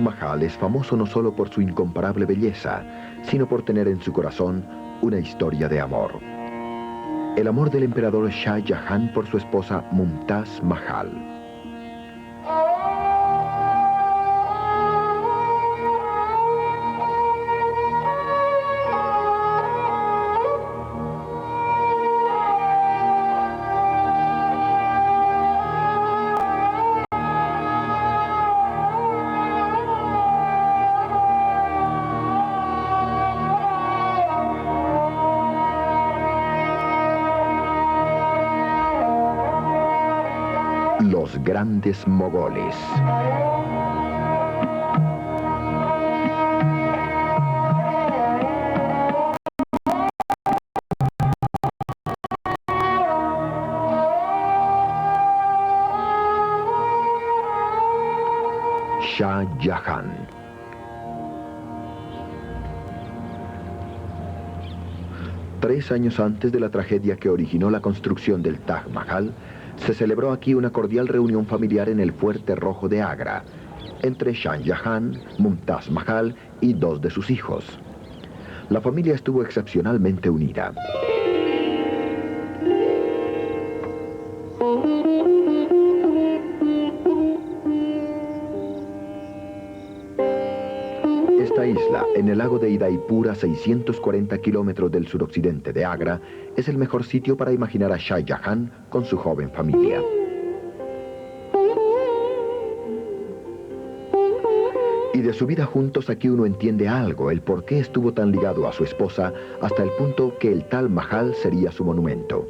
Mahal es famoso no solo por su incomparable belleza, sino por tener en su corazón una historia de amor. El amor del emperador Shah Jahan por su esposa Mumtaz Mahal. Los grandes mogoles. Shah Jahan. Tres años antes de la tragedia que originó la construcción del Taj Mahal, se celebró aquí una cordial reunión familiar en el Fuerte Rojo de Agra, entre Shah Jahan, Mumtaz Mahal y dos de sus hijos. La familia estuvo excepcionalmente unida. Esta isla, en el lago de Udaipur, a 640 kilómetros del suroccidente de Agra, es el mejor sitio para imaginar a Shah Jahan con su joven familia. Y de su vida juntos aquí uno entiende algo, el por qué estuvo tan ligado a su esposa, hasta el punto que el Taj Mahal sería su monumento.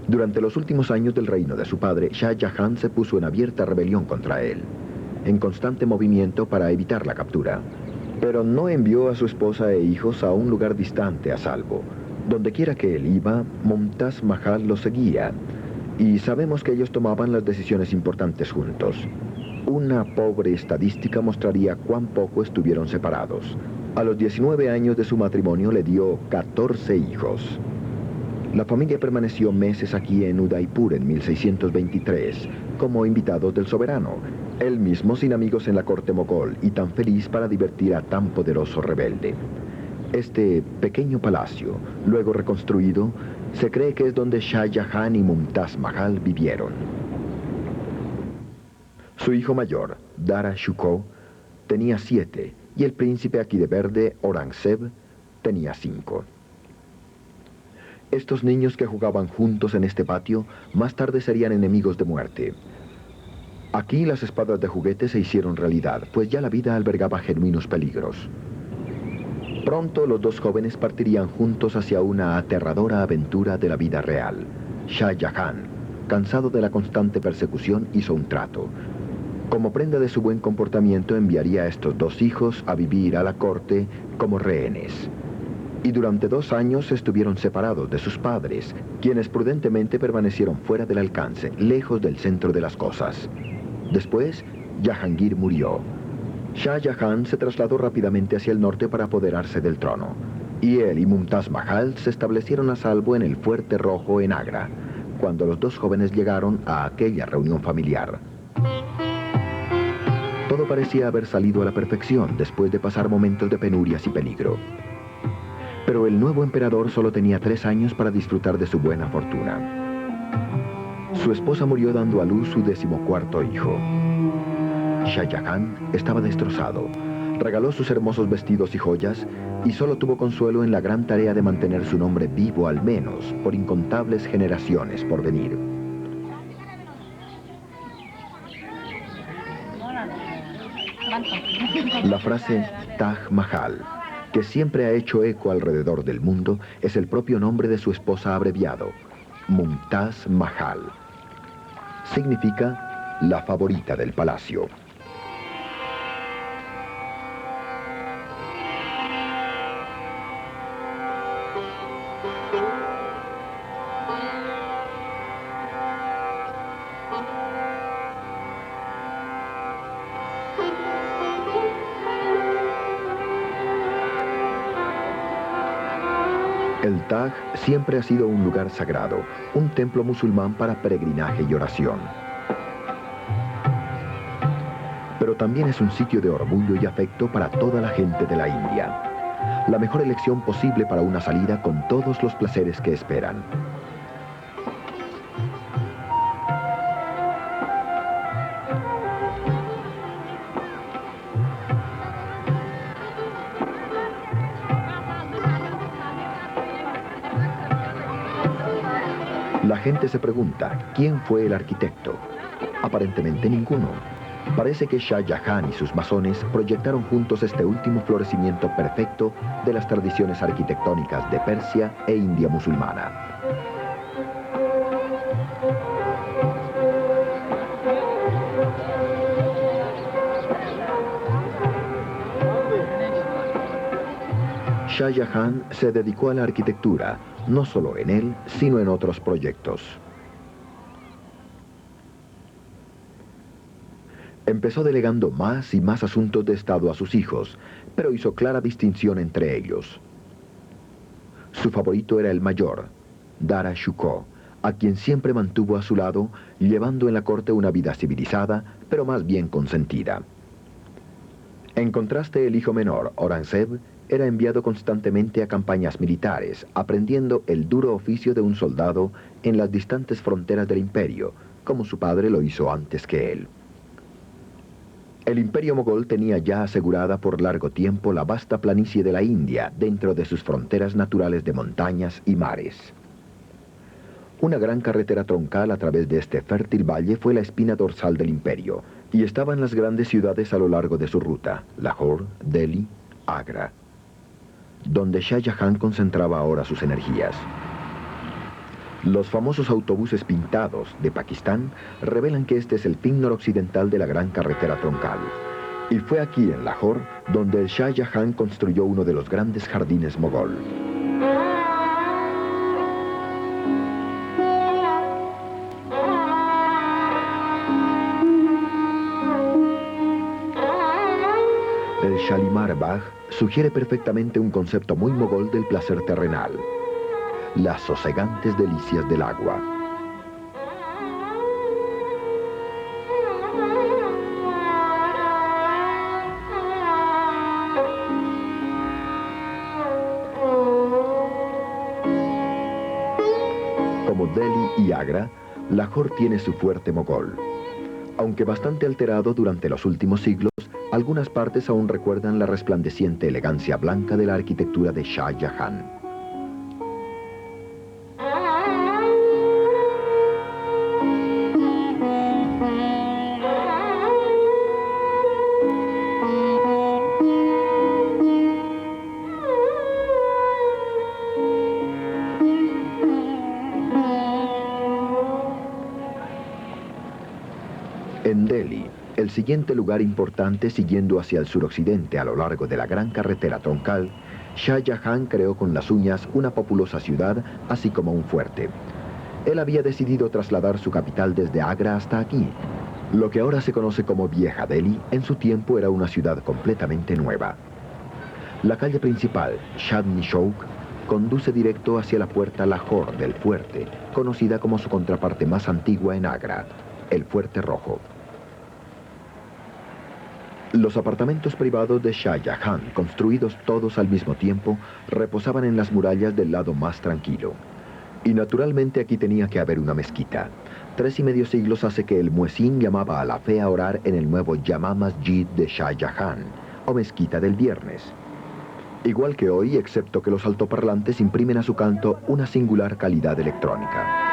Durante los últimos años del reino de su padre, Shah Jahan se puso en abierta rebelión contra él, en constante movimiento para evitar la captura. Pero no envió a su esposa e hijos a un lugar distante a salvo. Donde quiera que él iba, Mumtaz Mahal lo seguía, y sabemos que ellos tomaban las decisiones importantes juntos. Una pobre estadística mostraría cuán poco estuvieron separados. A los 19 años de su matrimonio le dio 14 hijos. La familia permaneció meses aquí en Udaipur en 1623, como invitados del soberano, él mismo sin amigos en la corte mogol y tan feliz para divertir a tan poderoso rebelde. Este pequeño palacio, luego reconstruido, se cree que es donde Shah Jahan y Mumtaz Mahal vivieron. Su hijo mayor, Dara Shikoh, tenía 7, y el príncipe aquí de verde, Aurangzeb, tenía 5. Estos niños que jugaban juntos en este patio, más tarde serían enemigos de muerte. Aquí las espadas de juguete se hicieron realidad, pues ya la vida albergaba genuinos peligros. Pronto los dos jóvenes partirían juntos hacia una aterradora aventura de la vida real. Shah Jahan, cansado de la constante persecución, hizo un trato. Como prenda de su buen comportamiento, enviaría a estos dos hijos a vivir a la corte como rehenes. Y durante 2 años estuvieron separados de sus padres, quienes prudentemente permanecieron fuera del alcance, lejos del centro de las cosas. Después, Jahangir murió. Shah Jahan se trasladó rápidamente hacia el norte para apoderarse del trono, y él y Mumtaz Mahal se establecieron a salvo en el Fuerte Rojo en Agra, cuando los dos jóvenes llegaron a aquella reunión familiar. Todo parecía haber salido a la perfección después de pasar momentos de penurias y peligro. Pero el nuevo emperador solo tenía 3 años para disfrutar de su buena fortuna. Su esposa murió dando a luz su 14º hijo. Shah Jahan estaba destrozado. Regaló sus hermosos vestidos y joyas y solo tuvo consuelo en la gran tarea de mantener su nombre vivo al menos por incontables generaciones por venir. La frase Taj Mahal, que siempre ha hecho eco alrededor del mundo, es el propio nombre de su esposa abreviado, Mumtaz Mahal. Significa la favorita del palacio. El Taj siempre ha sido un lugar sagrado, un templo musulmán para peregrinaje y oración. Pero también es un sitio de orgullo y afecto para toda la gente de la India. La mejor elección posible para una salida con todos los placeres que esperan. La gente se pregunta, ¿quién fue el arquitecto? Aparentemente ninguno. Parece que Shah Jahan y sus masones proyectaron juntos este último florecimiento perfecto de las tradiciones arquitectónicas de Persia e India musulmana. Shah Jahan se dedicó a la arquitectura, no solo en él, sino en otros proyectos. Empezó delegando más y más asuntos de Estado a sus hijos, pero hizo clara distinción entre ellos. Su favorito era el mayor, Dara Shikoh, a quien siempre mantuvo a su lado, llevando en la corte una vida civilizada, pero más bien consentida. En contraste, el hijo menor, Aurangzeb, era enviado constantemente a campañas militares, aprendiendo el duro oficio de un soldado en las distantes fronteras del imperio, como su padre lo hizo antes que él. El imperio mogol tenía ya asegurada por largo tiempo la vasta planicie de la India dentro de sus fronteras naturales de montañas y mares. Una gran carretera troncal a través de este fértil valle fue la espina dorsal del imperio, y estaba en las grandes ciudades a lo largo de su ruta, Lahore, Delhi, Agra, donde Shah Jahan concentraba ahora sus energías. Los famosos autobuses pintados de Pakistán revelan que este es el fin noroccidental de la gran carretera troncal. Y fue aquí, en Lahore, donde el Shah Jahan construyó uno de los grandes jardines mogol. El Shalimar Bagh sugiere perfectamente un concepto muy mogol del placer terrenal: las sosegantes delicias del agua. Como Delhi y Agra, Lahore tiene su fuerte mogol. Aunque bastante alterado durante los últimos siglos, algunas partes aún recuerdan la resplandeciente elegancia blanca de la arquitectura de Shah Jahan. En Delhi, el siguiente lugar importante siguiendo hacia el suroccidente a lo largo de la gran carretera troncal, Shah Jahan creó con las uñas una populosa ciudad, así como un fuerte. Él había decidido trasladar su capital desde Agra hasta aquí. Lo que ahora se conoce como Vieja Delhi, en su tiempo era una ciudad completamente nueva. La calle principal, Chandni Chowk, conduce directo hacia la puerta Lahore del fuerte, conocida como su contraparte más antigua en Agra, el Fuerte Rojo. Los apartamentos privados de Shah Jahan, construidos todos al mismo tiempo, reposaban en las murallas del lado más tranquilo. Y naturalmente aquí tenía que haber una mezquita. 3 y medio siglos hace que el muezín llamaba a la fe a orar en el nuevo Jama Masjid de Shah Jahan, o mezquita del viernes. Igual que hoy, excepto que los altoparlantes imprimen a su canto una singular calidad electrónica.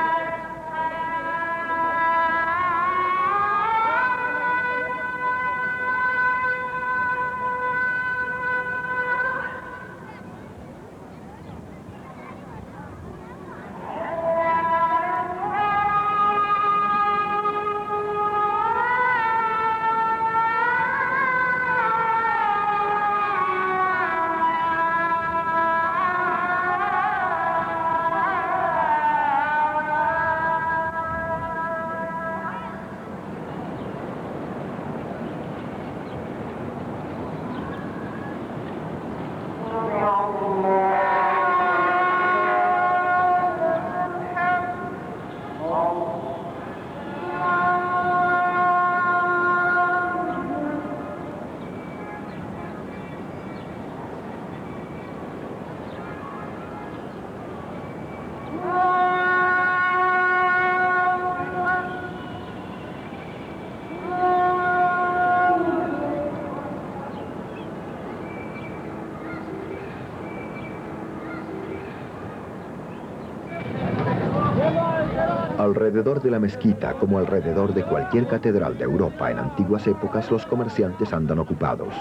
Alrededor de la mezquita, como alrededor de cualquier catedral de Europa en antiguas épocas, los comerciantes andan ocupados.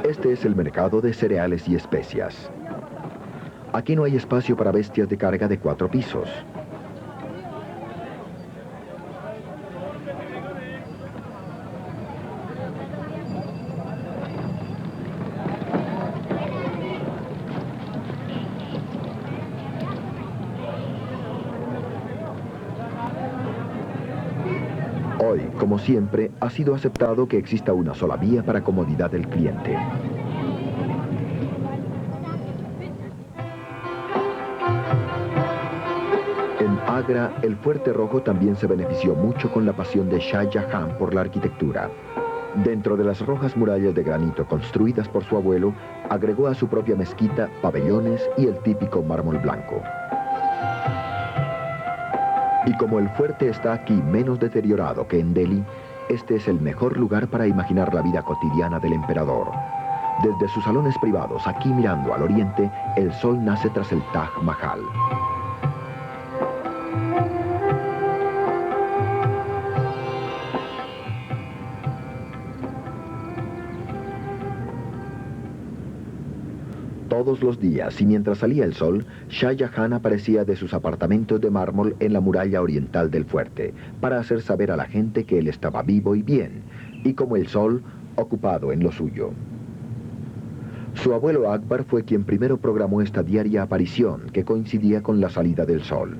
Este es el mercado de cereales y especias. Aquí no hay espacio para bestias de carga de 4 pisos. Hoy, como siempre, ha sido aceptado que exista una sola vía para comodidad del cliente. En Agra, el Fuerte Rojo también se benefició mucho con la pasión de Shah Jahan por la arquitectura. Dentro de las rojas murallas de granito construidas por su abuelo, agregó a su propia mezquita pabellones y el típico mármol blanco. Y como el fuerte está aquí menos deteriorado que en Delhi, este es el mejor lugar para imaginar la vida cotidiana del emperador. Desde sus salones privados, aquí mirando al oriente, el sol nace tras el Taj Mahal. Todos los días, y mientras salía el sol, Shah Jahan aparecía de sus apartamentos de mármol en la muralla oriental del fuerte, para hacer saber a la gente que él estaba vivo y bien, y como el sol, ocupado en lo suyo. Su abuelo Akbar fue quien primero programó esta diaria aparición, que coincidía con la salida del sol.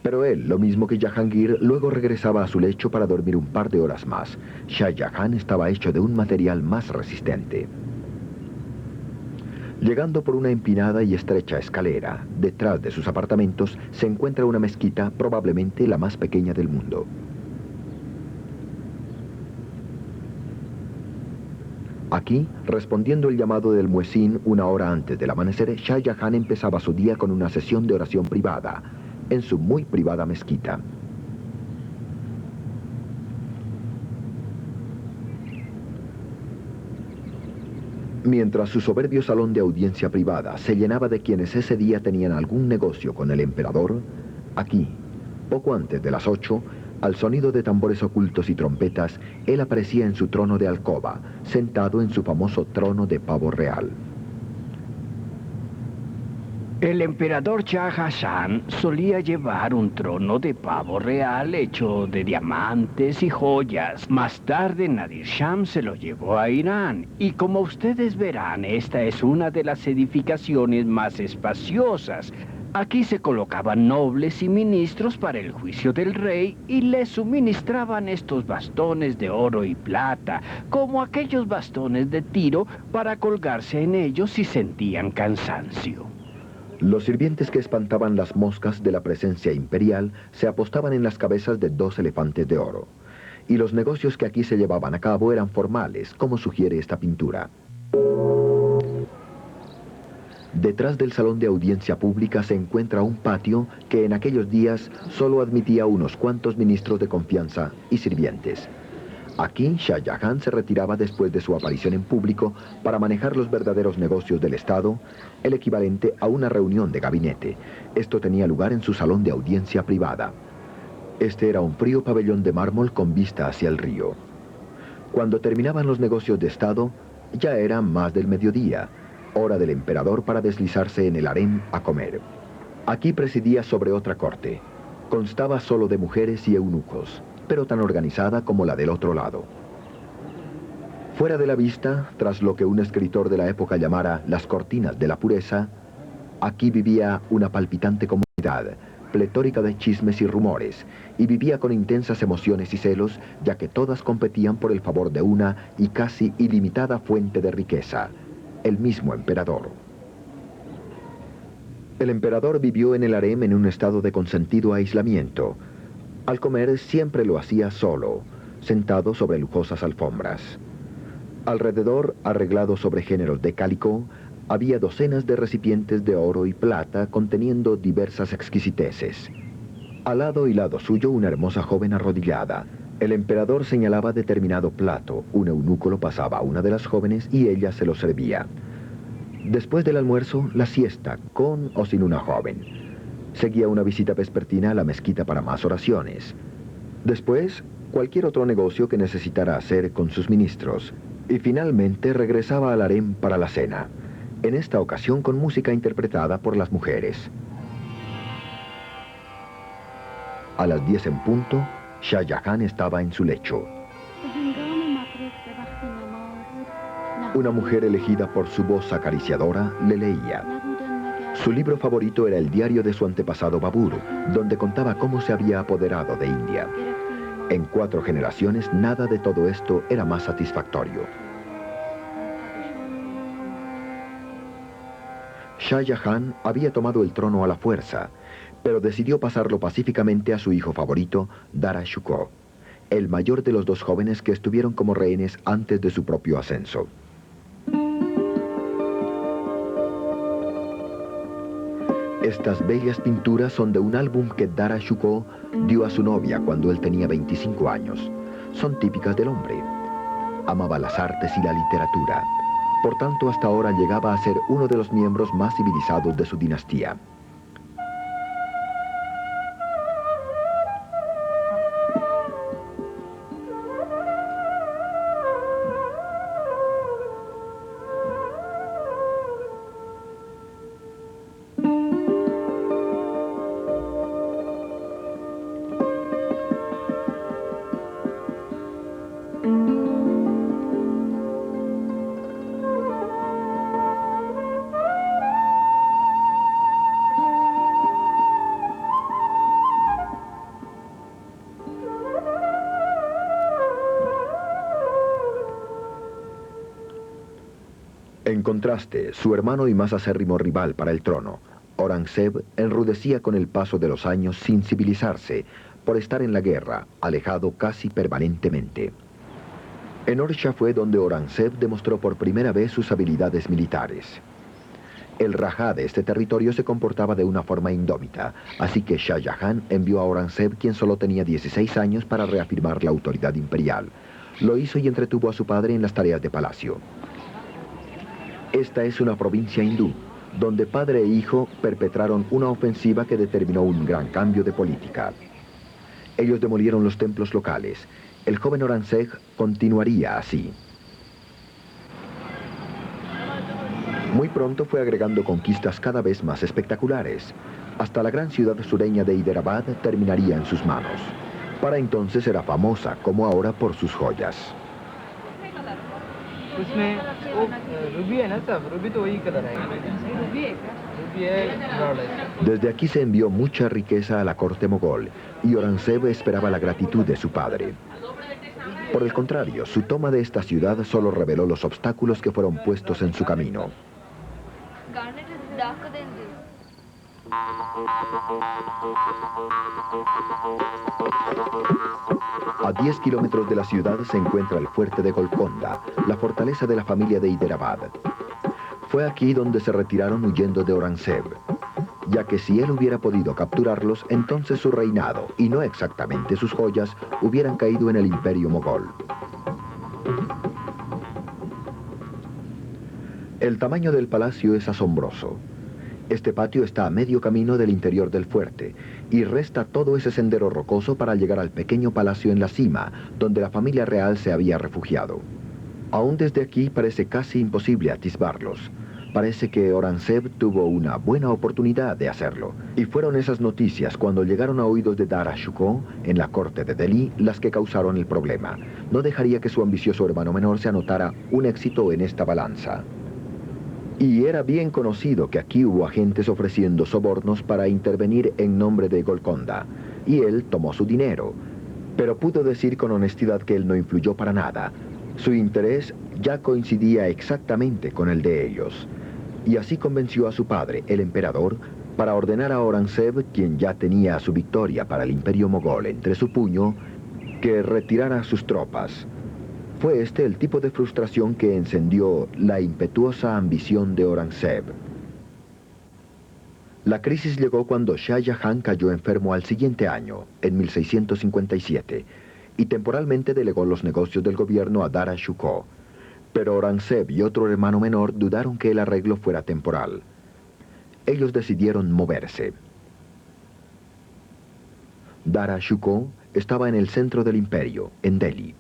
Pero él, lo mismo que Jahangir, luego regresaba a su lecho para dormir un par de horas más. Shah Jahan estaba hecho de un material más resistente. Llegando por una empinada y estrecha escalera, detrás de sus apartamentos se encuentra una mezquita, probablemente la más pequeña del mundo. Aquí, respondiendo el llamado del muezín una hora antes del amanecer, Shah Jahan empezaba su día con una sesión de oración privada, en su muy privada mezquita. Mientras su soberbio salón de audiencia privada se llenaba de quienes ese día tenían algún negocio con el emperador, aquí, poco antes de las 8, al sonido de tambores ocultos y trompetas, él aparecía en su trono de alcoba, sentado en su famoso trono de pavo real. El emperador Shah Jahan solía llevar un trono de pavo real hecho de diamantes y joyas. Más tarde Nadir Shah se lo llevó a Irán. Y como ustedes verán, esta es una de las edificaciones más espaciosas. Aquí se colocaban nobles y ministros para el juicio del rey y les suministraban estos bastones de oro y plata, como aquellos bastones de Tiro para colgarse en ellos si sentían cansancio. Los sirvientes que espantaban las moscas de la presencia imperial se apostaban en las cabezas de 2 elefantes de oro. Y los negocios que aquí se llevaban a cabo eran formales, como sugiere esta pintura. Detrás del salón de audiencia pública se encuentra un patio que en aquellos días solo admitía unos cuantos ministros de confianza y sirvientes. Aquí, Shah Jahan se retiraba después de su aparición en público para manejar los verdaderos negocios del Estado, el equivalente a una reunión de gabinete. Esto tenía lugar en su salón de audiencia privada. Este era un frío pabellón de mármol con vista hacia el río. Cuando terminaban los negocios de Estado, ya era más del mediodía, hora del emperador para deslizarse en el harén a comer. Aquí presidía sobre otra corte. Constaba solo de mujeres y eunucos, pero tan organizada como la del otro lado. Fuera de la vista, tras lo que un escritor de la época llamara las cortinas de la pureza, aquí vivía una palpitante comunidad, pletórica de chismes y rumores, y vivía con intensas emociones y celos, ya que todas competían por el favor de una y casi ilimitada fuente de riqueza, el mismo emperador. El emperador vivió en el harem en un estado de consentido aislamiento. Al comer siempre lo hacía solo, sentado sobre lujosas alfombras. Alrededor, arreglado sobre géneros de cálico, había docenas de recipientes de oro y plata conteniendo diversas exquisiteces. Al lado y lado suyo una hermosa joven arrodillada, El emperador señalaba determinado plato, un eunuco lo pasaba a una de las jóvenes y ella se lo servía. Después del almuerzo, la siesta, con o sin una joven. Seguía una visita vespertina a la mezquita para más oraciones. Después, cualquier otro negocio que necesitara hacer con sus ministros. Y finalmente regresaba al harén para la cena, en esta ocasión con música interpretada por las mujeres. A las 10 en punto, Shah Jahan estaba en su lecho. Una mujer elegida por su voz acariciadora le leía. Su libro favorito era el diario de su antepasado Babur, donde contaba cómo se había apoderado de India. En 4 generaciones, nada de todo esto era más satisfactorio. Shah Jahan había tomado el trono a la fuerza, pero decidió pasarlo pacíficamente a su hijo favorito, Dara Shikoh, el mayor de los 2 jóvenes que estuvieron como rehenes antes de su propio ascenso. Estas bellas pinturas son de un álbum que Dara Shikoh dio a su novia cuando él tenía 25 años. Son típicas del hombre. Amaba las artes y la literatura. Por tanto, hasta ahora llegaba a ser uno de los miembros más civilizados de su dinastía. En contraste, su hermano y más acérrimo rival para el trono, Aurangzeb, enrudecía con el paso de los años sin civilizarse, por estar en la guerra, alejado casi permanentemente. En Orsha fue donde Aurangzeb demostró por primera vez sus habilidades militares. El Rajá de este territorio se comportaba de una forma indómita, así que Shah Jahan envió a Aurangzeb, quien solo tenía 16 años, para reafirmar la autoridad imperial. Lo hizo y entretuvo a su padre en las tareas de palacio. Esta es una provincia hindú, donde padre e hijo perpetraron una ofensiva que determinó un gran cambio de política. Ellos demolieron los templos locales. El joven Aurangzeb continuaría así. Muy pronto fue agregando conquistas cada vez más espectaculares. Hasta la gran ciudad sureña de Hyderabad terminaría en sus manos. Para entonces era famosa, como ahora, por sus joyas. Desde aquí se envió mucha riqueza a la corte mogol y Aurangzeb esperaba la gratitud de su padre. Por el contrario, su toma de esta ciudad solo reveló los obstáculos que fueron puestos en su camino. A 10 kilómetros de la ciudad se encuentra el fuerte de Golconda, la fortaleza de la familia de Hyderabad. Fue aquí donde se retiraron huyendo de Aurangzeb, ya que si él hubiera podido capturarlos, entonces su reinado, y no exactamente sus joyas, hubieran caído en el imperio mogol. El tamaño del palacio es asombroso. Este patio está a medio camino del interior del fuerte y resta todo ese sendero rocoso para llegar al pequeño palacio en la cima, donde la familia real se había refugiado. Aún desde aquí parece casi imposible atisbarlos. Parece que Aurangzeb tuvo una buena oportunidad de hacerlo. Y fueron esas noticias, cuando llegaron a oídos de Dara Shikoh en la corte de Delhi, las que causaron el problema. No dejaría que su ambicioso hermano menor se anotara un éxito en esta balanza. Y era bien conocido que aquí hubo agentes ofreciendo sobornos para intervenir en nombre de Golconda, y él tomó su dinero. Pero pudo decir con honestidad que él no influyó para nada. Su interés ya coincidía exactamente con el de ellos. Y así convenció a su padre, el emperador, para ordenar a Aurangzeb, quien ya tenía su victoria para el imperio mogol entre su puño, que retirara sus tropas. Fue este el tipo de frustración que encendió la impetuosa ambición de Aurangzeb. La crisis llegó cuando Shah Jahan cayó enfermo al siguiente año, en 1657, y temporalmente delegó los negocios del gobierno a Dara Shikoh. Pero Aurangzeb y otro hermano menor dudaron que el arreglo fuera temporal. Ellos decidieron moverse. Dara Shikoh estaba en el centro del imperio, en Delhi.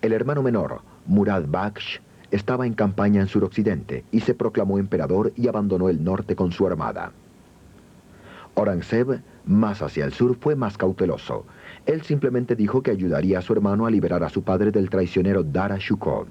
El hermano menor, Murad Baksh, estaba en campaña en suroccidente y se proclamó emperador y abandonó el norte con su armada. Aurangzeb, más hacia el sur, fue más cauteloso. Él simplemente dijo que ayudaría a su hermano a liberar a su padre del traicionero Dara Shikoh.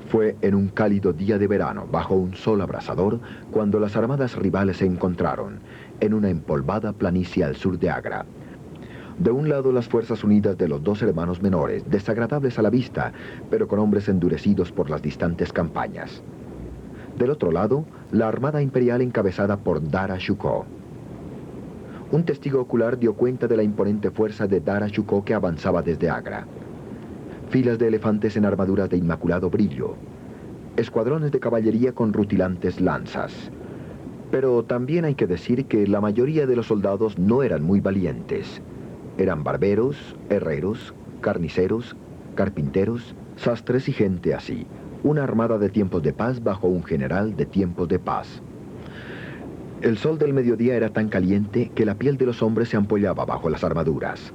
Fue en un cálido día de verano, bajo un sol abrasador, cuando las armadas rivales se encontraron, en una empolvada planicie al sur de Agra. De un lado las fuerzas unidas de los dos hermanos menores, desagradables a la vista, pero con hombres endurecidos por las distantes campañas. Del otro lado, la armada imperial encabezada por Dara Shikoh. Un testigo ocular dio cuenta de la imponente fuerza de Dara Shikoh que avanzaba desde Agra. Filas de elefantes en armaduras de inmaculado brillo, escuadrones de caballería con rutilantes lanzas. Pero también hay que decir que la mayoría de los soldados no eran muy valientes. Eran barberos, herreros, carniceros, carpinteros, sastres y gente así. Una armada de tiempos de paz bajo un general de tiempos de paz. El sol del mediodía era tan caliente que la piel de los hombres se ampollaba bajo las armaduras.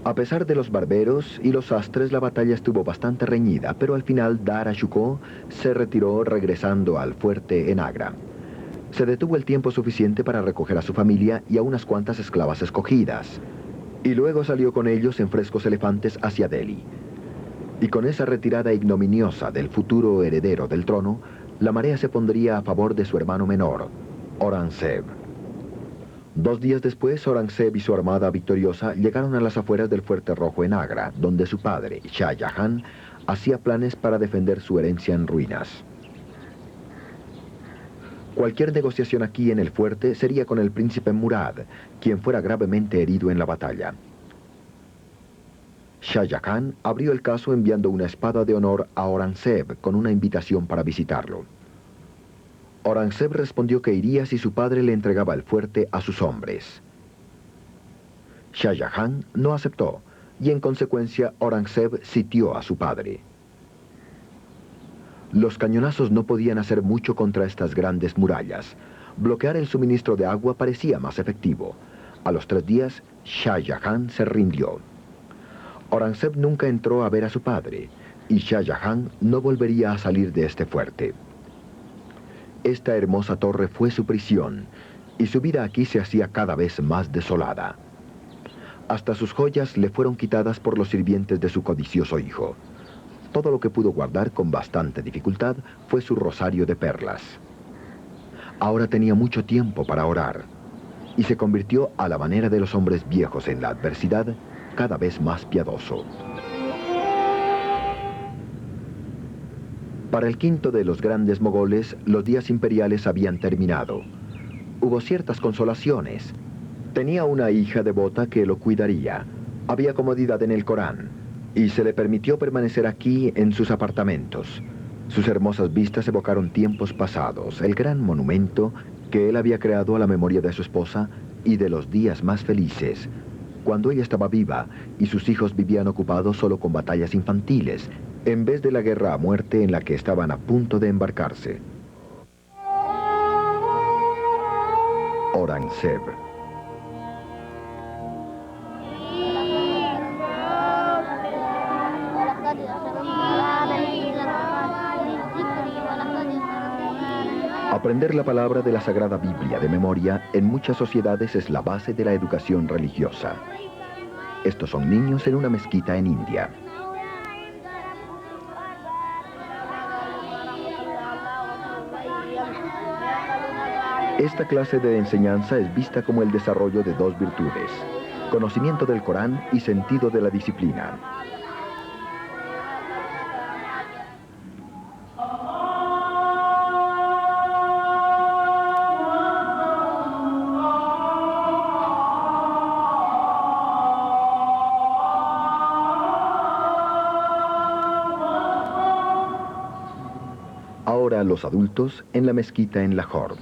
A pesar de los barberos y los sastres, la batalla estuvo bastante reñida, pero al final Dara Shikoh se retiró regresando al fuerte en Agra. Se detuvo el tiempo suficiente para recoger a su familia y a unas cuantas esclavas escogidas, y luego salió con ellos en frescos elefantes hacia Delhi. Y con esa retirada ignominiosa del futuro heredero del trono, la marea se pondría a favor de su hermano menor, Aurangzeb. 2 días después, Aurangzeb y su armada victoriosa llegaron a las afueras del Fuerte Rojo en Agra, donde su padre, Shah Jahan, hacía planes para defender su herencia en ruinas. Cualquier negociación aquí en el fuerte sería con el príncipe Murad, quien fuera gravemente herido en la batalla. Shah Jahan abrió el caso enviando una espada de honor a Aurangzeb con una invitación para visitarlo. Aurangzeb respondió que iría si su padre le entregaba el fuerte a sus hombres. Shah Jahan no aceptó, y en consecuencia Aurangzeb sitió a su padre. Los cañonazos no podían hacer mucho contra estas grandes murallas. Bloquear el suministro de agua parecía más efectivo. A los 3 días, Shah Jahan se rindió. Aurangzeb nunca entró a ver a su padre, y Shah Jahan no volvería a salir de este fuerte. Esta hermosa torre fue su prisión, y su vida aquí se hacía cada vez más desolada. Hasta sus joyas le fueron quitadas por los sirvientes de su codicioso hijo. Todo lo que pudo guardar con bastante dificultad fue su rosario de perlas. Ahora tenía mucho tiempo para orar, y se convirtió a la manera de los hombres viejos en la adversidad, cada vez más piadoso. Para el quinto de los grandes mogoles, los días imperiales habían terminado. Hubo ciertas consolaciones. Tenía una hija devota que lo cuidaría. Había comodidad en el Corán, y se le permitió permanecer aquí en sus apartamentos. Sus hermosas vistas evocaron tiempos pasados, el gran monumento que él había creado a la memoria de su esposa y de los días más felices, cuando ella estaba viva y sus hijos vivían ocupados solo con batallas infantiles, en vez de la guerra a muerte en la que estaban a punto de embarcarse. Aurangzeb. Aprender la palabra de la Sagrada Biblia de memoria en muchas sociedades es la base de la educación religiosa. Estos son niños en una mezquita en India. Esta clase de enseñanza es vista como el desarrollo de 2 virtudes: conocimiento del Corán y sentido de la disciplina. los adultos, en la mezquita en Lahore.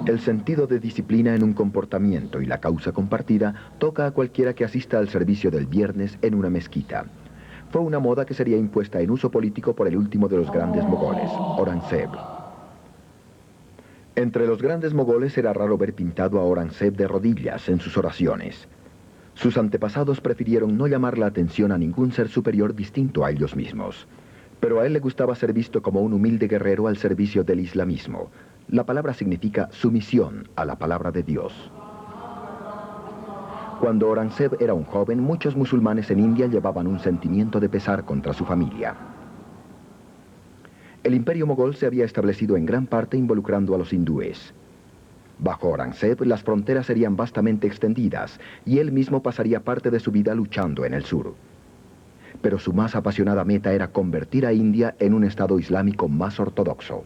El sentido de disciplina en un comportamiento y la causa compartida toca a cualquiera que asista al servicio del viernes en una mezquita. Fue una moda que sería impuesta en uso político por el último de los grandes mogoles, Aurangzeb. Entre los grandes mogoles era raro ver pintado a Aurangzeb de rodillas en sus oraciones. Sus antepasados prefirieron no llamar la atención a ningún ser superior distinto a ellos mismos. Pero a él le gustaba ser visto como un humilde guerrero al servicio del islamismo. La palabra significa sumisión a la palabra de Dios. Cuando Aurangzeb era un joven, muchos musulmanes en India llevaban un sentimiento de pesar contra su familia. El imperio mogol se había establecido en gran parte involucrando a los hindúes. Bajo Aurangzeb, las fronteras serían vastamente extendidas y él mismo pasaría parte de su vida luchando en el sur. Pero su más apasionada meta era convertir a India en un estado islámico más ortodoxo.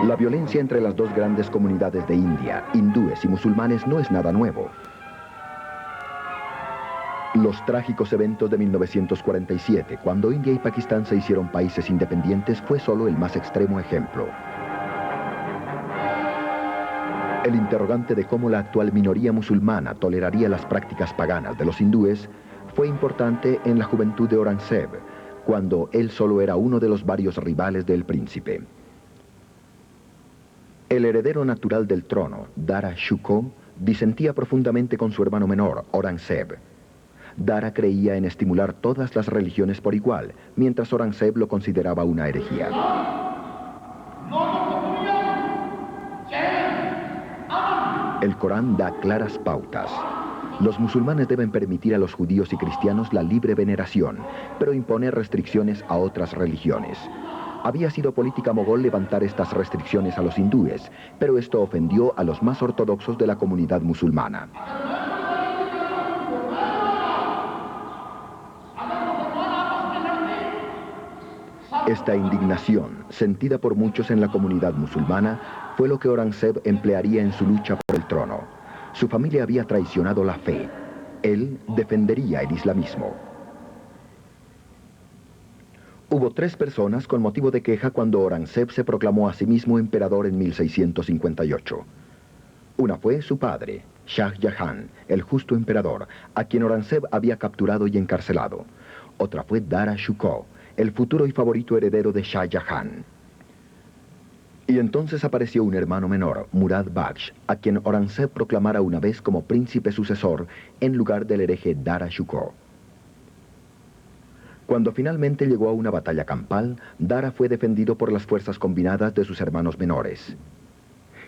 La violencia entre las dos grandes comunidades de India, hindúes y musulmanes, no es nada nuevo. Los trágicos eventos de 1947, cuando India y Pakistán se hicieron países independientes, fue solo el más extremo ejemplo. El interrogante de cómo la actual minoría musulmana toleraría las prácticas paganas de los hindúes fue importante en la juventud de Aurangzeb, cuando él solo era uno de los varios rivales del príncipe. El heredero natural del trono, Dara Shikoh, disentía profundamente con su hermano menor, Aurangzeb. Dara creía en estimular todas las religiones por igual, mientras Aurangzeb lo consideraba una herejía. El Corán da claras pautas. Los musulmanes deben permitir a los judíos y cristianos la libre veneración, pero impone restricciones a otras religiones. Había sido política mogol levantar estas restricciones a los hindúes, pero esto ofendió a los más ortodoxos de la comunidad musulmana. Esta indignación, sentida por muchos en la comunidad musulmana, fue lo que Aurangzeb emplearía en su lucha por el trono. Su familia había traicionado la fe. Él defendería el islamismo. Hubo 3 personas con motivo de queja cuando Aurangzeb se proclamó a sí mismo emperador en 1658. Una fue su padre, Shah Jahan, el justo emperador, a quien Aurangzeb había capturado y encarcelado. Otra fue Dara Shikoh, el futuro y favorito heredero de Shah Jahan. Y entonces apareció un hermano menor, Murad Baksh, a quien Aurangzeb proclamara una vez como príncipe sucesor en lugar del hereje Dara Shikoh. Cuando finalmente llegó a una batalla campal, Dara fue defendido por las fuerzas combinadas de sus hermanos menores.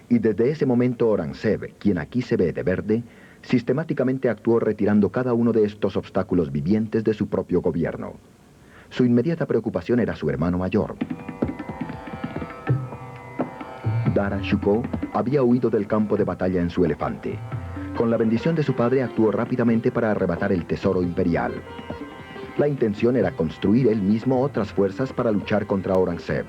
Y desde ese momento Aurangzeb, quien aquí se ve de verde, sistemáticamente actuó retirando cada uno de estos obstáculos vivientes de su propio gobierno. Su inmediata preocupación era su hermano mayor. Dara Shikoh había huido del campo de batalla en su elefante. Con la bendición de su padre actuó rápidamente para arrebatar el tesoro imperial. La intención era construir él mismo otras fuerzas para luchar contra Aurangzeb.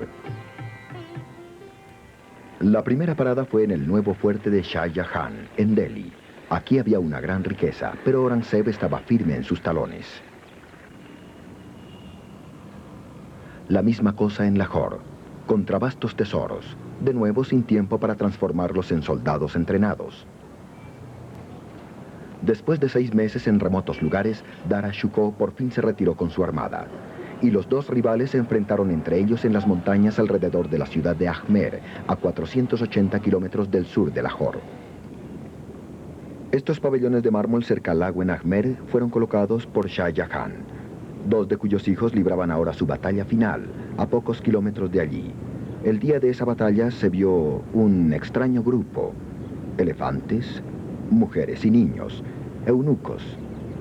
La primera parada fue en el nuevo fuerte de Shah Jahan, en Delhi. Aquí había una gran riqueza, pero Aurangzeb estaba firme en sus talones. La misma cosa en Lahore, contra vastos tesoros, de nuevo sin tiempo para transformarlos en soldados entrenados. Después de 6 meses en remotos lugares, Dara Shikoh por fin se retiró con su armada. Y los dos rivales se enfrentaron entre ellos en las montañas alrededor de la ciudad de Ajmer, a 480 kilómetros del sur de Lahore. Estos pabellones de mármol cerca al lago en Ajmer fueron colocados por Shah Jahan, 2 de cuyos hijos libraban ahora su batalla final, a pocos kilómetros de allí. El día de esa batalla se vio un extraño grupo: elefantes, mujeres y niños, eunucos,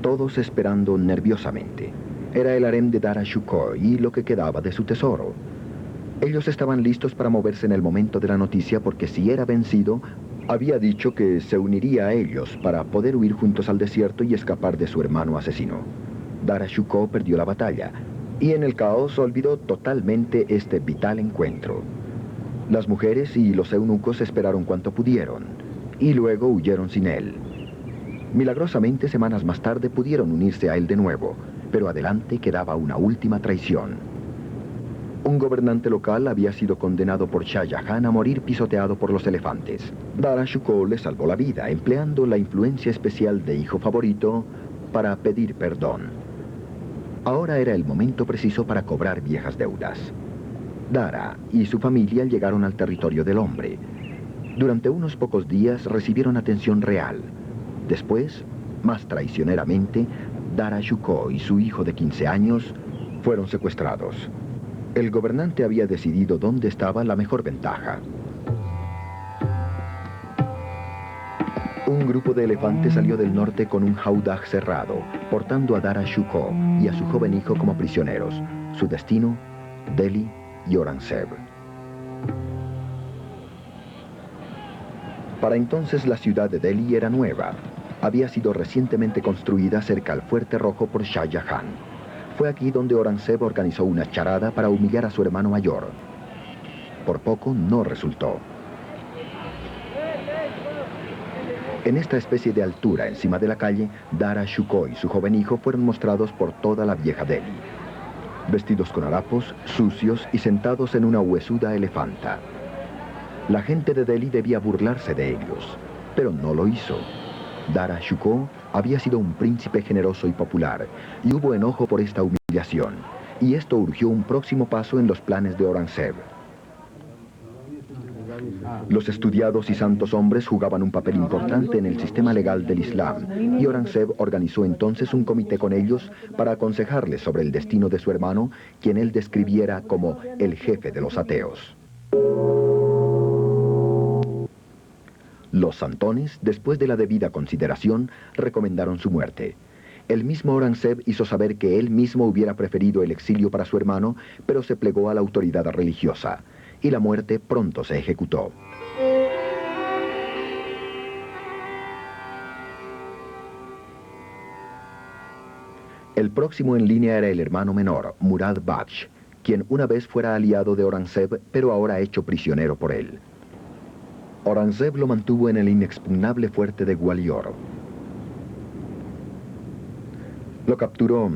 todos esperando nerviosamente. Era el harem de Dara Shikoh y lo que quedaba de su tesoro. Ellos estaban listos para moverse en el momento de la noticia porque si era vencido, había dicho que se uniría a ellos para poder huir juntos al desierto y escapar de su hermano asesino. Dara Shikoh perdió la batalla y en el caos olvidó totalmente este vital encuentro. Las mujeres y los eunucos esperaron cuanto pudieron y luego huyeron sin él. Milagrosamente, semanas más tarde pudieron unirse a él de nuevo, pero adelante quedaba una última traición. Un gobernante local había sido condenado por Shah Jahan a morir pisoteado por los elefantes. Dara Shikoh le salvó la vida, empleando la influencia especial de hijo favorito para pedir perdón. Ahora era el momento preciso para cobrar viejas deudas. Dara y su familia llegaron al territorio del hombre. Durante unos pocos días recibieron atención real. Después, más traicioneramente, Dara Shikoh y su hijo de 15 años fueron secuestrados. El gobernante había decidido dónde estaba la mejor ventaja. Un grupo de elefantes salió del norte con un howdah cerrado, portando a Dara Shikoh y a su joven hijo como prisioneros. Su destino, Delhi y Aurangzeb. Para entonces la ciudad de Delhi era nueva. Había sido recientemente construida cerca al Fuerte Rojo por Shah Jahan. Fue aquí donde Aurangzeb organizó una charada para humillar a su hermano mayor. Por poco no resultó. En esta especie de altura encima de la calle, Dara Shikoh y su joven hijo fueron mostrados por toda la vieja Delhi. Vestidos con harapos, sucios y sentados en una huesuda elefanta. La gente de Delhi debía burlarse de ellos, pero no lo hizo. Dara Shikoh había sido un príncipe generoso y popular, y hubo enojo por esta humillación, y esto urgió un próximo paso en los planes de Aurangzeb. Los estudiados y santos hombres jugaban un papel importante en el sistema legal del Islam, y Aurangzeb organizó entonces un comité con ellos para aconsejarles sobre el destino de su hermano, quien él describiera como el jefe de los ateos. Los santones, después de la debida consideración, recomendaron su muerte. El mismo Aurangzeb hizo saber que él mismo hubiera preferido el exilio para su hermano, pero se plegó a la autoridad religiosa, y la muerte pronto se ejecutó. El próximo en línea era el hermano menor, Murad Baksh, quien una vez fuera aliado de Aurangzeb, pero ahora hecho prisionero por él. Aurangzeb lo mantuvo en el inexpugnable fuerte de Gwalior. Lo capturó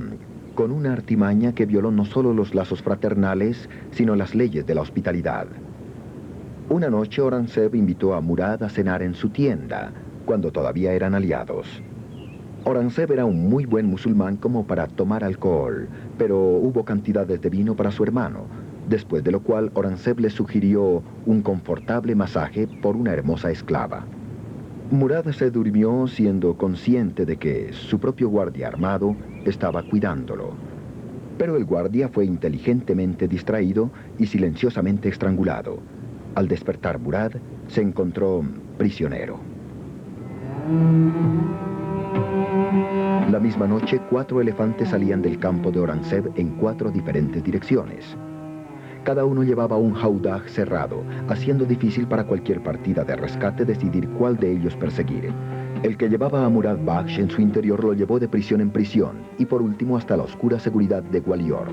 con una artimaña que violó no solo los lazos fraternales, sino las leyes de la hospitalidad. Una noche Aurangzeb invitó a Murad a cenar en su tienda, cuando todavía eran aliados. Aurangzeb era un muy buen musulmán como para tomar alcohol, pero hubo cantidades de vino para su hermano, después de lo cual Aurangzeb le sugirió un confortable masaje por una hermosa esclava. Murad se durmió siendo consciente de que su propio guardia armado estaba cuidándolo. Pero el guardia fue inteligentemente distraído y silenciosamente estrangulado. Al despertar Murad, se encontró prisionero. La misma noche, 4 elefantes salían del campo de Aurangzeb en 4 diferentes direcciones. Cada uno llevaba un howdah cerrado, haciendo difícil para cualquier partida de rescate decidir cuál de ellos perseguir. El que llevaba a Murad Baksh en su interior lo llevó de prisión en prisión, y por último hasta la oscura seguridad de Gwalior.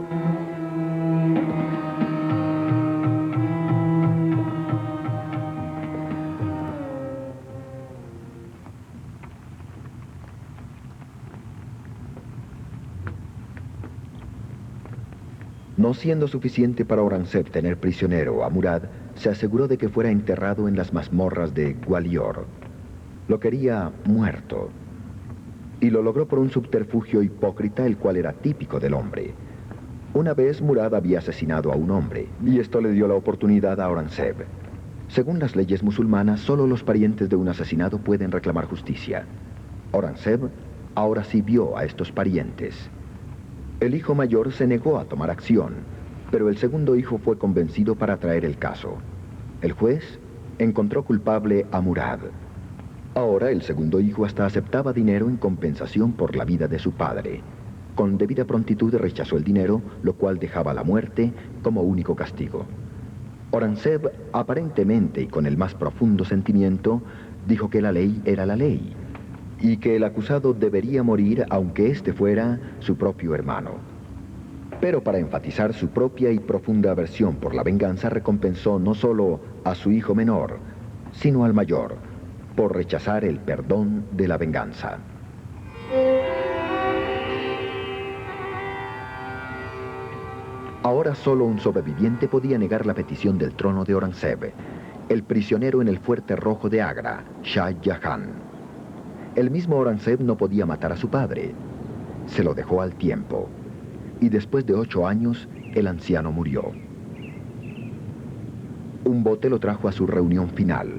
No siendo suficiente para Aurangzeb tener prisionero a Murad, se aseguró de que fuera enterrado en las mazmorras de Gwalior. Lo quería muerto. Y lo logró por un subterfugio hipócrita, el cual era típico del hombre. Una vez Murad había asesinado a un hombre, y esto le dio la oportunidad a Aurangzeb. Según las leyes musulmanas, solo los parientes de un asesinado pueden reclamar justicia. Aurangzeb ahora sí vio a estos parientes. El hijo mayor se negó a tomar acción, pero el segundo hijo fue convencido para traer el caso. El juez encontró culpable a Murad. Ahora el segundo hijo hasta aceptaba dinero en compensación por la vida de su padre. Con debida prontitud rechazó el dinero, lo cual dejaba la muerte como único castigo. Aurangzeb, aparentemente y con el más profundo sentimiento, dijo que la ley era la ley, y que el acusado debería morir aunque éste fuera su propio hermano. Pero para enfatizar su propia y profunda aversión por la venganza, recompensó no solo a su hijo menor, sino al mayor, por rechazar el perdón de la venganza. Ahora solo un sobreviviente podía negar la petición del trono de Aurangzeb, el prisionero en el fuerte rojo de Agra, Shah Jahan. El mismo Aurangzeb no podía matar a su padre. Se lo dejó al tiempo. Y después de 8 años, el anciano murió. Un bote lo trajo a su reunión final.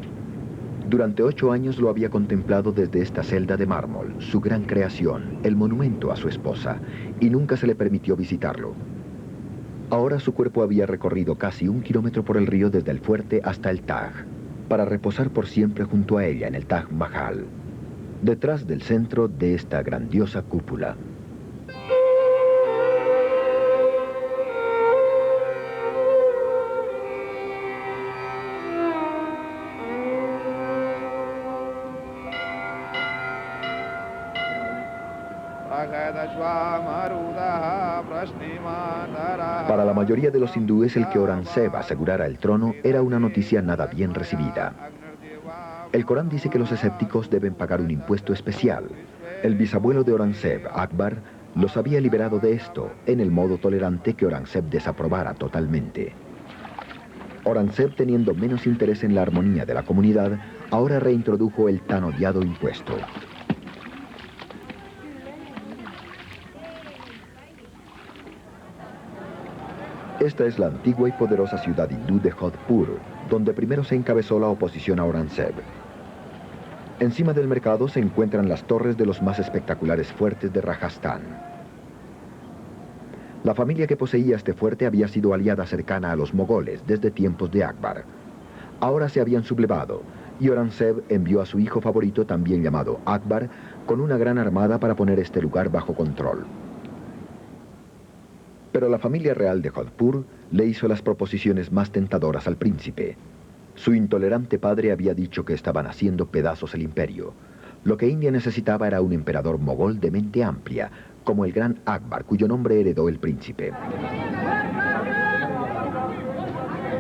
Durante 8 años lo había contemplado desde esta celda de mármol, su gran creación, el monumento a su esposa, y nunca se le permitió visitarlo. Ahora su cuerpo había recorrido casi 1 kilómetro por el río desde el fuerte hasta el Taj, para reposar por siempre junto a ella en el Taj Mahal, detrás del centro de esta grandiosa cúpula. Para la mayoría de los hindúes, el que Aurangzeb asegurara el trono era una noticia nada bien recibida. El Corán dice que los escépticos deben pagar un impuesto especial. El bisabuelo de Aurangzeb, Akbar, los había liberado de esto, en el modo tolerante que Aurangzeb desaprobara totalmente. Aurangzeb, teniendo menos interés en la armonía de la comunidad, ahora reintrodujo el tan odiado impuesto. Esta es la antigua y poderosa ciudad hindú de Jodhpur, donde primero se encabezó la oposición a Aurangzeb. Encima del mercado se encuentran las torres de los más espectaculares fuertes de Rajasthan. La familia que poseía este fuerte había sido aliada cercana a los mogoles desde tiempos de Akbar. Ahora se habían sublevado, y Aurangzeb envió a su hijo favorito, también llamado Akbar, con una gran armada para poner este lugar bajo control. Pero la familia real de Jodhpur le hizo las proposiciones más tentadoras al príncipe. Su intolerante padre había dicho que estaban haciendo pedazos el imperio. Lo que India necesitaba era un emperador mogol de mente amplia, como el gran Akbar, cuyo nombre heredó el príncipe.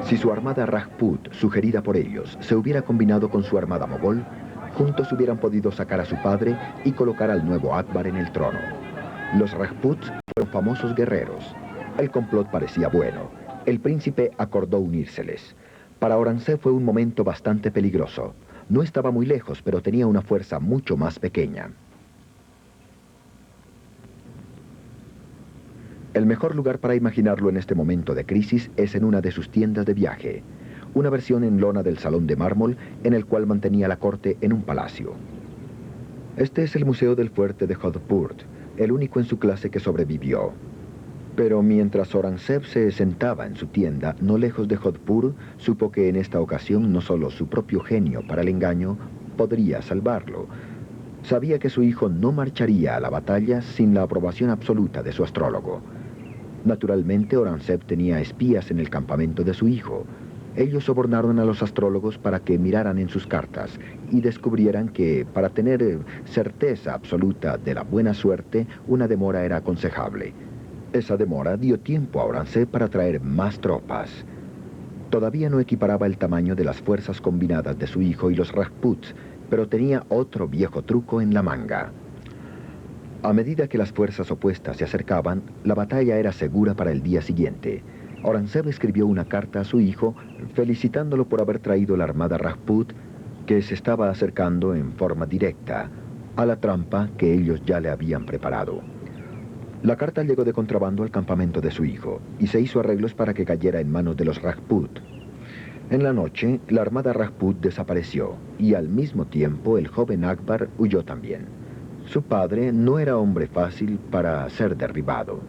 Si su armada Rajput, sugerida por ellos, se hubiera combinado con su armada mogol, juntos hubieran podido sacar a su padre y colocar al nuevo Akbar en el trono. Los Rajputs fueron famosos guerreros. El complot parecía bueno. El príncipe acordó unírseles. Para Aurangzeb fue un momento bastante peligroso. No estaba muy lejos, pero tenía una fuerza mucho más pequeña. El mejor lugar para imaginarlo en este momento de crisis es en una de sus tiendas de viaje, una versión en lona del salón de mármol en el cual mantenía la corte en un palacio. Este es el Museo del Fuerte de Jodhpur, el único en su clase que sobrevivió. Pero mientras Aurangzeb se sentaba en su tienda, no lejos de Jodhpur, supo que en esta ocasión no solo su propio genio para el engaño podría salvarlo. Sabía que su hijo no marcharía a la batalla sin la aprobación absoluta de su astrólogo. Naturalmente, Aurangzeb tenía espías en el campamento de su hijo. Ellos sobornaron a los astrólogos para que miraran en sus cartas y descubrieran que, para tener certeza absoluta de la buena suerte, una demora era aconsejable. Esa demora dio tiempo a Aurangzeb para traer más tropas. Todavía no equiparaba el tamaño de las fuerzas combinadas de su hijo y los Rajputs, pero tenía otro viejo truco en la manga. A medida que las fuerzas opuestas se acercaban, la batalla era segura para el día siguiente. Aurangzeb escribió una carta a su hijo felicitándolo por haber traído la armada Rajput, que se estaba acercando en forma directa a la trampa que ellos ya le habían preparado. La carta llegó de contrabando al campamento de su hijo y se hizo arreglos para que cayera en manos de los Rajput. En la noche, la armada Rajput desapareció y al mismo tiempo el joven Akbar huyó también. Su padre no era hombre fácil para ser derribado.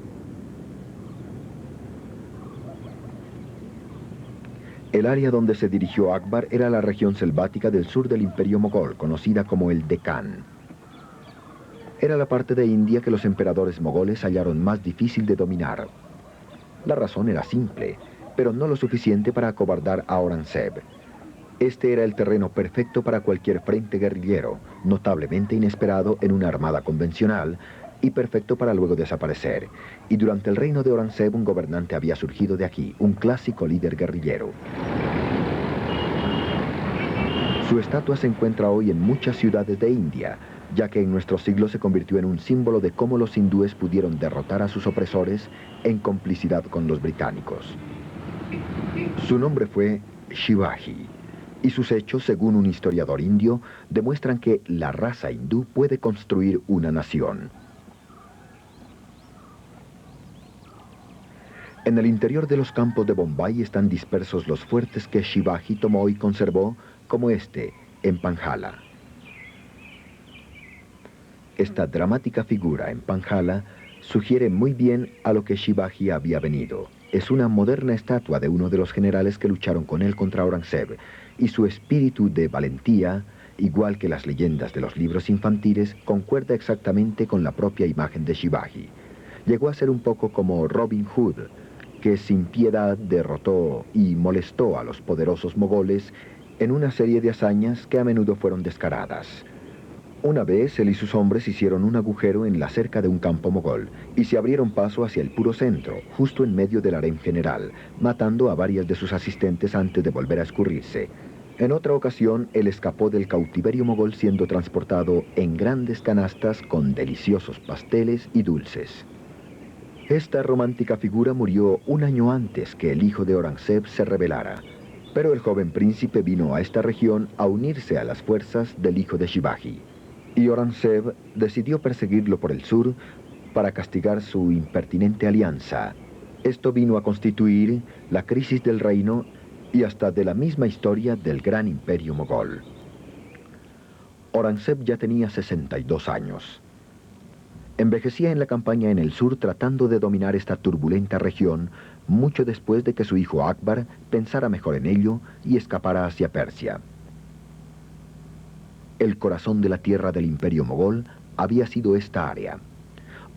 El área donde se dirigió Akbar era la región selvática del sur del imperio mogol, conocida como el Deccan. Era la parte de India que los emperadores mogoles hallaron más difícil de dominar. La razón era simple, pero no lo suficiente para acobardar a Aurangzeb. Este era el terreno perfecto para cualquier frente guerrillero, notablemente inesperado en una armada convencional, y perfecto para luego desaparecer. Y durante el reino de Aurangzeb un gobernante había surgido de aquí, un clásico líder guerrillero. Su estatua se encuentra hoy en muchas ciudades de India. ya que en nuestro siglo se convirtió en un símbolo de cómo los hindúes pudieron derrotar a sus opresores en complicidad con los británicos. Su nombre fue Shivaji, y sus hechos, según un historiador indio, demuestran que la raza hindú puede construir una nación. En el interior de los campos de Bombay están dispersos los fuertes que Shivaji tomó y conservó, como este, en Panjala. Esta dramática figura en Panjala sugiere muy bien a lo que Shivaji había venido. Es una moderna estatua de uno de los generales que lucharon con él contra Aurangzeb, y su espíritu de valentía, igual que las leyendas de los libros infantiles, concuerda exactamente con la propia imagen de Shivaji. Llegó a ser un poco como Robin Hood, que sin piedad derrotó y molestó a los poderosos mogoles en una serie de hazañas que a menudo fueron descaradas. Una vez él y sus hombres hicieron un agujero en la cerca de un campo mogol y se abrieron paso hacia el puro centro, justo en medio del harén general, matando a varias de sus asistentes antes de volver a escurrirse. En otra ocasión, él escapó del cautiverio mogol siendo transportado en grandes canastas con deliciosos pasteles y dulces. Esta romántica figura murió un año antes que el hijo de Aurangzeb se rebelara, pero el joven príncipe vino a esta región a unirse a las fuerzas del hijo de Shivaji. Y Aurangzeb decidió perseguirlo por el sur para castigar su impertinente alianza. Esto vino a constituir la crisis del reino y hasta de la misma historia del gran imperio mogol. Aurangzeb ya tenía 62 años. Envejecía en la campaña en el sur tratando de dominar esta turbulenta región mucho después de que su hijo Akbar pensara mejor en ello y escapara hacia Persia. El corazón de la tierra del imperio mogol había sido esta área.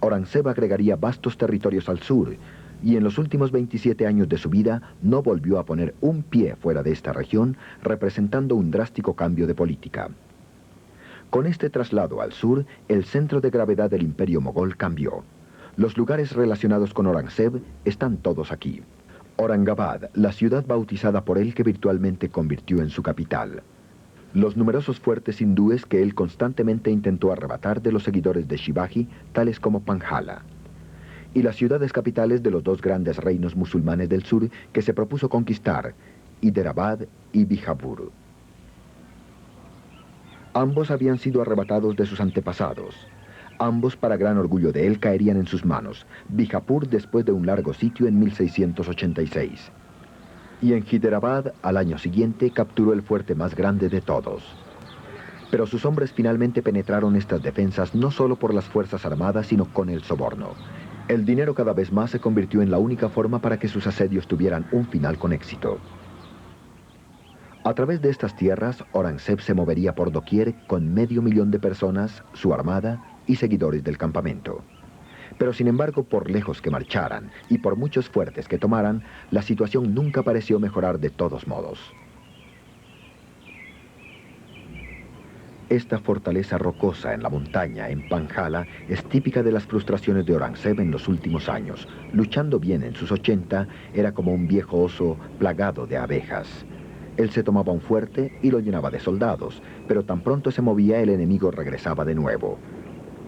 Aurangzeb agregaría vastos territorios al sur, y en los últimos 27 años de su vida no volvió a poner un pie fuera de esta región, representando un drástico cambio de política. Con este traslado al sur, el centro de gravedad del imperio mogol cambió. Los lugares relacionados con Aurangzeb están todos aquí. Aurangabad, la ciudad bautizada por él que virtualmente convirtió en su capital. Los numerosos fuertes hindúes que él constantemente intentó arrebatar de los seguidores de Shivaji, tales como Panjala. Y las ciudades capitales de los dos grandes reinos musulmanes del sur que se propuso conquistar, Hyderabad y Bijapur. Ambos habían sido arrebatados de sus antepasados. Ambos, para gran orgullo de él, caerían en sus manos. Bijapur después de un largo sitio en 1686. Y en Hyderabad, al año siguiente, capturó el fuerte más grande de todos. Pero sus hombres finalmente penetraron estas defensas no solo por las fuerzas armadas, sino con el soborno. El dinero cada vez más se convirtió en la única forma para que sus asedios tuvieran un final con éxito. A través de estas tierras, Aurangzeb se movería por doquier con 500.000 de personas, su armada y seguidores del campamento. Pero sin embargo, por lejos que marcharan y por muchos fuertes que tomaran, la situación nunca pareció mejorar de todos modos. Esta fortaleza rocosa en la montaña, en Panjala, es típica de las frustraciones de Aurangzeb en los últimos años. Luchando bien en sus 80, era como un viejo oso plagado de abejas. Él se tomaba un fuerte y lo llenaba de soldados, pero tan pronto se movía, el enemigo regresaba de nuevo.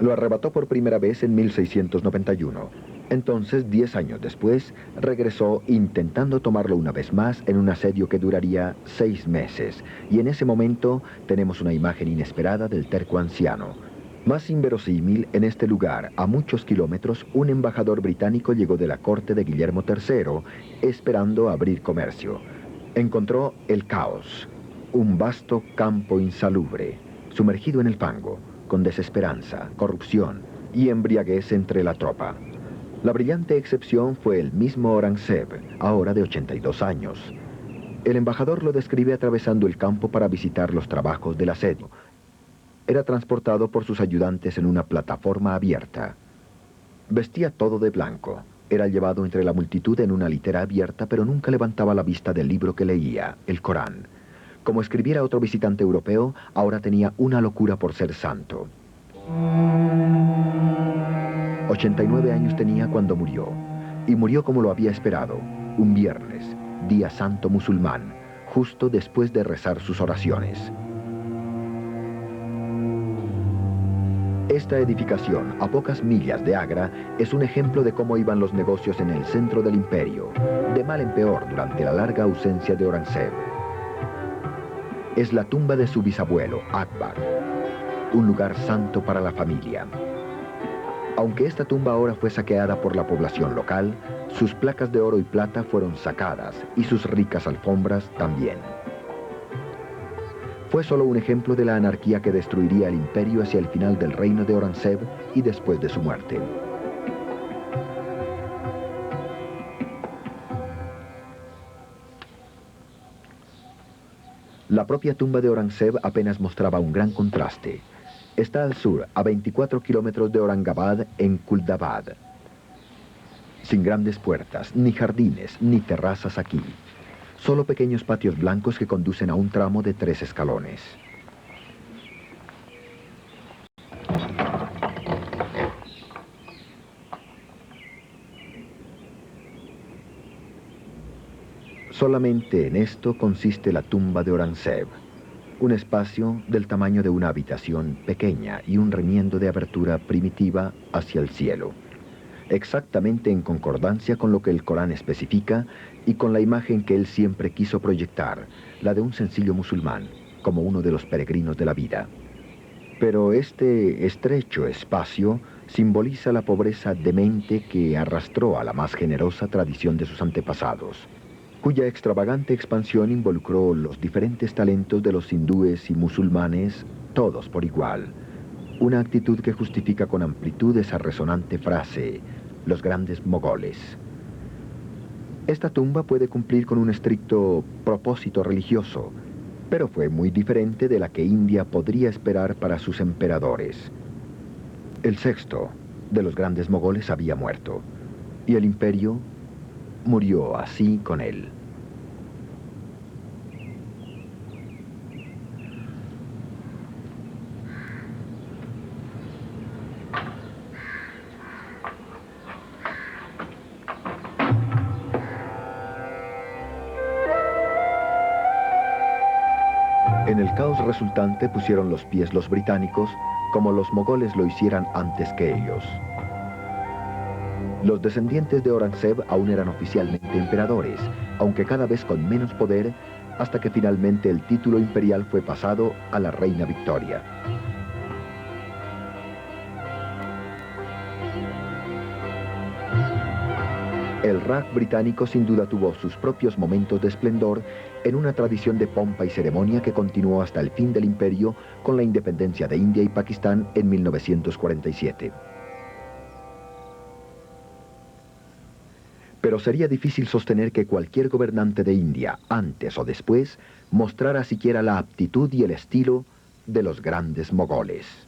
Lo arrebató por primera vez en 1691. Entonces, 10 años después, regresó intentando tomarlo una vez más en un asedio que duraría 6 meses. Y en ese momento tenemos una imagen inesperada del terco anciano. Más inverosímil, en este lugar, a muchos kilómetros, un embajador británico llegó de la corte de Guillermo III, esperando abrir comercio. Encontró el caos, un vasto campo insalubre, sumergido en el fango, con desesperanza, corrupción y embriaguez entre la tropa. La brillante excepción fue el mismo Aurangzeb, ahora de 82 años. El embajador lo describe atravesando el campo para visitar los trabajos del asedio. Era transportado por sus ayudantes en una plataforma abierta. Vestía todo de blanco. Era llevado entre la multitud en una litera abierta, pero nunca levantaba la vista del libro que leía, el Corán. Como escribiera otro visitante europeo, ahora tenía una locura por ser santo. 89 años tenía cuando murió, y murió como lo había esperado, un viernes, día santo musulmán, justo después de rezar sus oraciones. Esta edificación, a pocas millas de Agra, es un ejemplo de cómo iban los negocios en el centro del imperio, de mal en peor durante la larga ausencia de Aurangzeb. Es la tumba de su bisabuelo, Akbar, un lugar santo para la familia. Aunque esta tumba ahora fue saqueada por la población local, sus placas de oro y plata fueron sacadas y sus ricas alfombras también. Fue solo un ejemplo de la anarquía que destruiría el imperio hacia el final del reino de Aurangzeb y después de su muerte. La propia tumba de Aurangzeb apenas mostraba un gran contraste. Está al sur, a 24 kilómetros de Aurangabad, en Kuldabad. Sin grandes puertas, ni jardines, ni terrazas aquí. Solo pequeños patios blancos que conducen a un tramo de 3 escalones. Solamente en esto consiste la tumba de Aurangzeb. Un espacio del tamaño de una habitación pequeña y un remiendo de abertura primitiva hacia el cielo. Exactamente en concordancia con lo que el Corán especifica y con la imagen que él siempre quiso proyectar, la de un sencillo musulmán, como uno de los peregrinos de la vida. Pero este estrecho espacio simboliza la pobreza demente que arrastró a la más generosa tradición de sus antepasados, cuya extravagante expansión involucró los diferentes talentos de los hindúes y musulmanes, todos por igual. Una actitud que justifica con amplitud esa resonante frase, los grandes mogoles. Esta tumba puede cumplir con un estricto propósito religioso, pero fue muy diferente de la que India podría esperar para sus emperadores. El sexto de los grandes mogoles había muerto, y el imperio murió así con él. En el caos resultante pusieron los pies los británicos, como los mogoles lo hicieran antes que ellos. Los descendientes de Aurangzeb aún eran oficialmente emperadores, aunque cada vez con menos poder, hasta que finalmente el título imperial fue pasado a la reina Victoria. El Raj británico sin duda tuvo sus propios momentos de esplendor en una tradición de pompa y ceremonia que continuó hasta el fin del imperio con la independencia de India y Pakistán en 1947. Pero sería difícil sostener que cualquier gobernante de India, antes o después, mostrara siquiera la aptitud y el estilo de los grandes mogoles.